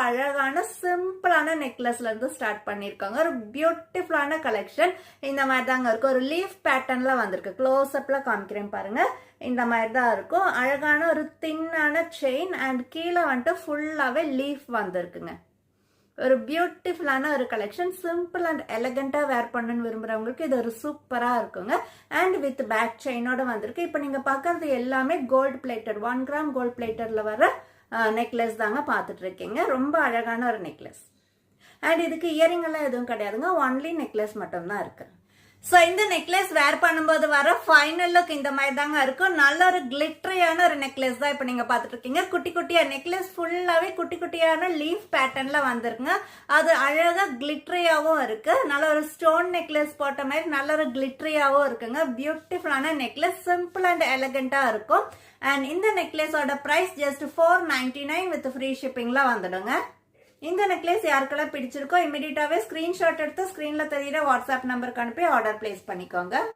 அழகான சிம்பிளான நெக்லஸ்ல இருந்து ஸ்டார்ட் பண்ணிருக்காங்க. ஒரு பியூட்டிஃபுல்லான கலெக்ஷன். இந்த மாதிரி தாங்க இருக்கும். ஒரு லீஃப் பேட்டர்ன்ல வந்திருக்கு. க்ளோஸ் அப்ல காமிக்கிறேன் பாருங்க. இந்த மாதிரி தான் இருக்கும். அழகான ஒரு தின்னான செயின் அண்ட் கீழே வந்துட்டு ஃபுல்லாவே லீஃப் வந்திருக்குங்க. ஒரு பியூட்டிஃபுல்லான ஒரு கலெக்ஷன். சிம்பிள் அண்ட் எலகண்டா வேர் பண்ணணும்னு விரும்புறவங்களுக்கு இது ஒரு சூப்பரா இருக்குங்க. அண்ட் வித் பேக் செயினோட வந்திருக்கு. இப்போ நீங்க பாக்குறது எல்லாமே கோல்டு பிளேட்டட் 1 கிராம் கோல்டு பிளேட்டர்ல வர நெக்லஸ் தாங்க பாத்துட்டு இருக்கீங்க. ரொம்ப அழகான ஒரு நெக்லஸ். அண்ட் இதுக்கு இயரிங் எல்லாம் எதுவும் கிடையாதுங்க. ஒன்லி நெக்லஸ் மட்டும் தான் இருக்கு. சோ இந்த நெக்லஸ் வேர் பண்ணும்போது வர ஃபைனல் லுக் இந்த மாதிரி தாங்க இருக்கும். நல்ல ஒரு கிளிட்டரியான ஒரு நெக்லஸ் தான் இப்ப நீங்க பாத்துட்டு இருக்கீங்க. குட்டி குட்டியா நெக்லஸ் ஃபுல்லாவே குட்டி குட்டியான லீஃப் பேட்டர்ன்ல வந்திருக்குங்க. அது அழகா கிளிட்டரியாவும் இருக்கு. நல்ல ஒரு ஸ்டோன் நெக்லஸ் போட்ட மாதிரி நல்ல ஒரு கிளிட்டரியாவும் இருக்குங்க. பியூட்டிஃபுல்லான நெக்லஸ். சிம்பிள் அண்ட் எலகண்டா இருக்கும். அண்ட் இந்த நெக்லஸோட பிரைஸ் ஜஸ்ட் 499 வித் ஃப்ரீ ஷிப்பிங்ல வந்துடுங்க. இந்த நெக்லஸ் யாருக்கெல்லாம் பிடிச்சிருக்கோ இமிடியேட்டாவே ஸ்கிரீன்ஷாட் எடுத்து ஸ்கிரீன்ல தெரியுற வாட்ஸ்அப் நம்பருக்கு அனுப்பி ஆர்டர் பிளேஸ் பண்ணிக்கோங்க.